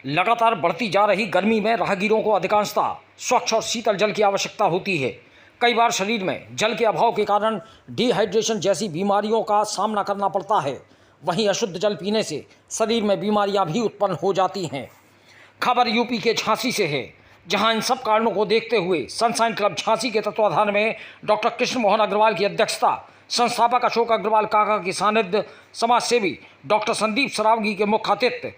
लगातार बढ़ती जा रही गर्मी में राहगीरों को अधिकांशतः स्वच्छ और शीतल जल की आवश्यकता होती है। कई बार शरीर में जल के अभाव के कारण डिहाइड्रेशन जैसी बीमारियों का सामना करना पड़ता है। वहीं अशुद्ध जल पीने से शरीर में बीमारियां भी उत्पन्न हो जाती हैं। खबर यूपी के झांसी से है, जहां इन सब कारणों को देखते हुए सनशाइन क्लब झांसी के तत्वाधान में डॉक्टर कृष्ण मोहन अग्रवाल की अध्यक्षता, संस्थापक अशोक अग्रवाल काका की सानिध्य, समाज सेवी डॉक्टर संदीप सरावगी के मुख्य आतिथ्य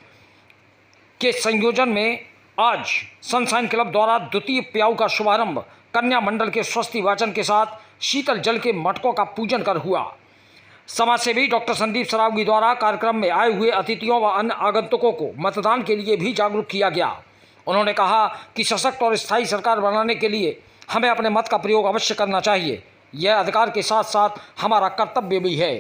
के संयोजन में आज सनशाइन क्लब द्वारा द्वितीय प्याऊ का शुभारंभ कन्या मंडल के स्वस्ति वाचन के साथ शीतल जल के मटकों का पूजन कर हुआ। समाज सेवी डॉक्टर संदीप सरावगी द्वारा कार्यक्रम में आए हुए अतिथियों व अन्य आगंतुकों को मतदान के लिए भी जागरूक किया गया। उन्होंने कहा कि सशक्त और स्थायी सरकार बनाने के लिए हमें अपने मत का प्रयोग अवश्य करना चाहिए। यह अधिकार के साथ साथ हमारा कर्तव्य भी है।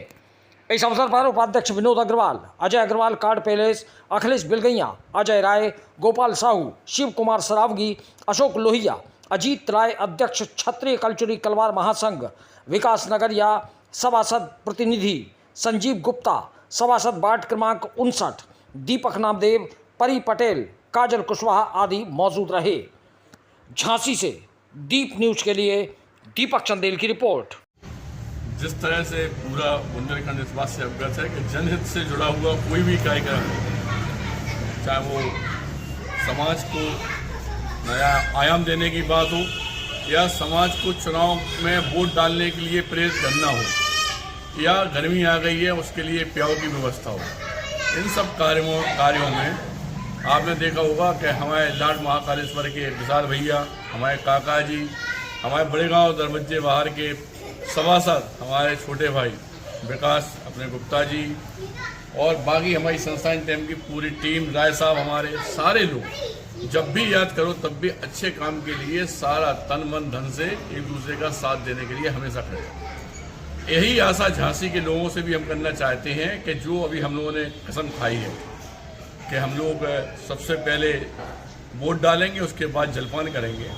इस अवसर पर उपाध्यक्ष विनोद अग्रवाल, अजय अग्रवाल कार्ड पैलेस, अखिलेश बिलगैया, अजय राय, गोपाल साहू, शिव कुमार सरावगी, अशोक लोहिया, अजीत राय अध्यक्ष क्षत्रिय कल्चुरी कलवार महासंघ, विकास नगरिया सभासद प्रतिनिधि, संजीव गुप्ता सभासद वार्ड क्रमांक 59, दीपक नामदेव, परी पटेल, काजल कुशवाहा आदि मौजूद रहे। झांसी से दीप न्यूज के लिए दीपक चंदेल की रिपोर्ट। जिस तरह से पूरा बुंदेलखंड इस बात से अवगत है कि जनहित से जुड़ा हुआ कोई भी कार्यक्रम, चाहे वो समाज को नया आयाम देने की बात हो या समाज को चुनाव में वोट डालने के लिए प्रेरित करना हो या गर्मी आ गई है उसके लिए प्याऊ की व्यवस्था हो, इन सब कार्यों में आपने देखा होगा कि हमारे लाड महाकालेश्वर के विशाल भैया, हमारे काका जी, हमारे बड़े गांव दरबज्जे बाहर के सभासद, हमारे छोटे भाई विकास अपने गुप्ता जी और बाकी हमारी सनशाइन टीम की पूरी टीम, राय साहब, हमारे सारे लोग जब भी याद करो तब भी अच्छे काम के लिए सारा तन मन धन से एक दूसरे का साथ देने के लिए हमेशा खड़े। यही आशा झांसी के लोगों से भी हम करना चाहते हैं कि जो अभी हम लोगों ने कसम खाई है कि हम लोग सबसे पहले वोट डालेंगे, उसके बाद जलपान करेंगे,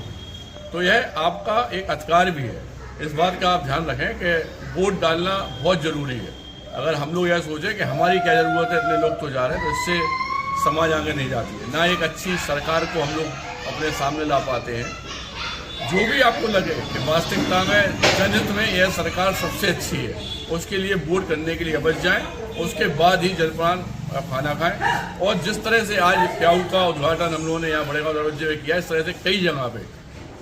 तो यह आपका एक अधिकार भी है। इस बात का आप ध्यान रखें कि वोट डालना बहुत ज़रूरी है। अगर हम लोग यह सोचें कि हमारी क्या ज़रूरत है, इतने लोग तो जा रहे हैं, तो इससे समाज आगे नहीं जाती है, ना एक अच्छी सरकार को हम लोग अपने सामने ला पाते हैं। जो भी आपको लगे कि वास्तविकता में जनहित में यह सरकार सबसे अच्छी है, उसके लिए वोट करने के लिए अवश्य जाएँ, उसके बाद ही जलपान खाना खाएं। और जिस तरह से आज प्याऊ का उद्घाटन हम लोगों ने यहाँ बड़े गाँव दरवाजे में किया, इस तरह से कई जगह पे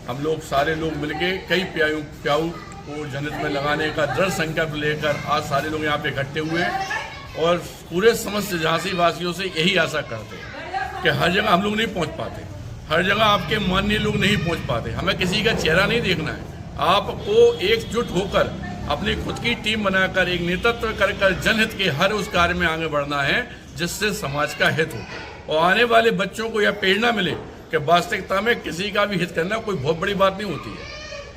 हम लोग सारे लोग मिलके कई प्याऊ को जनहित में लगाने का दृढ़ संकल्प लेकर आज सारे लोग यहाँ पे इकट्ठे हुए हैं और पूरे समस्त झांसी वासियों से यही आशा करते हैं कि हर जगह हम लोग नहीं पहुँच पाते, हर जगह आपके माननीय लोग नहीं पहुँच पाते, हमें किसी का चेहरा नहीं देखना है। आपको एकजुट होकर अपनी खुद की टीम बनाकर एक नेतृत्व कर जनहित के हर उस कार्य में आगे बढ़ना है जिससे समाज का हित हो और आने वाले बच्चों को यह प्रेरणा मिले कि वास्तविकता में किसी का भी हित करना कोई बहुत बड़ी बात नहीं होती है।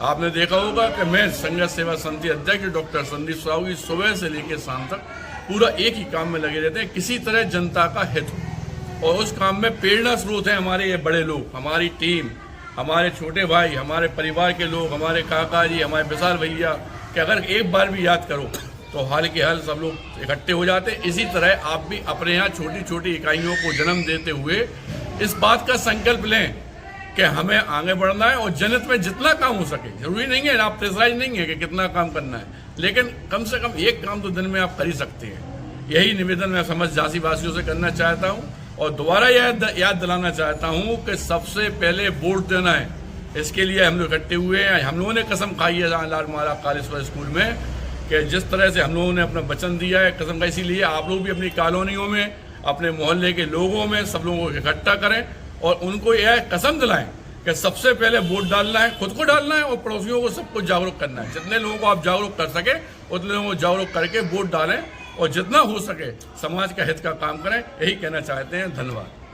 आपने देखा होगा कि मैं संघर्ष सेवा समिति अध्यक्ष डॉक्टर संदीप सरावगी सुबह से लेकर शाम तक पूरा एक ही काम में लगे रहते हैं, किसी तरह जनता का हित हो और उस काम में प्रेरणा स्रोत है हमारे ये बड़े लोग, हमारी टीम, हमारे छोटे भाई, हमारे परिवार के लोग, हमारे काका जी, हमारे विशाल भैया, कि अगर एक बार भी याद करो तो हाल के हाल सब लोग इकट्ठे हो जाते हैं। इसी तरह आप भी अपने यहाँ छोटी छोटी इकाइयों को जन्म देते हुए इस बात का संकल्प लें कि हमें आगे बढ़ना है और जनहित में जितना काम हो सके, जरूरी नहीं है, आप प्रेशराइज नहीं है कि कितना काम करना है, लेकिन कम से कम एक काम तो दिन में आप कर ही सकते हैं। यही निवेदन मैं समस्त झांसी वासियों से करना चाहता हूं और दोबारा याद दिलाना चाहता हूं कि सबसे पहले वोट देना है। इसके लिए हम लोग इकट्ठे हुए हैं। हम लोगों ने कसम खाई है लाड महाकालेश्वर स्कूल में कि जिस तरह से हम लोगों ने अपना वचन दिया है, कसम का, इसीलिए आप लोग भी अपनी कॉलोनियों में, अपने मोहल्ले के लोगों में सब लोगों को इकट्ठा करें और उनको यह कसम दिलाएं कि सबसे पहले वोट डालना है, खुद को डालना है और पड़ोसियों को सबको जागरूक करना है। जितने लोगों को आप जागरूक कर सके उतने लोगों को जागरूक करके वोट डालें और जितना हो सके समाज का हित का काम करें। यही कहना चाहते हैं। धन्यवाद।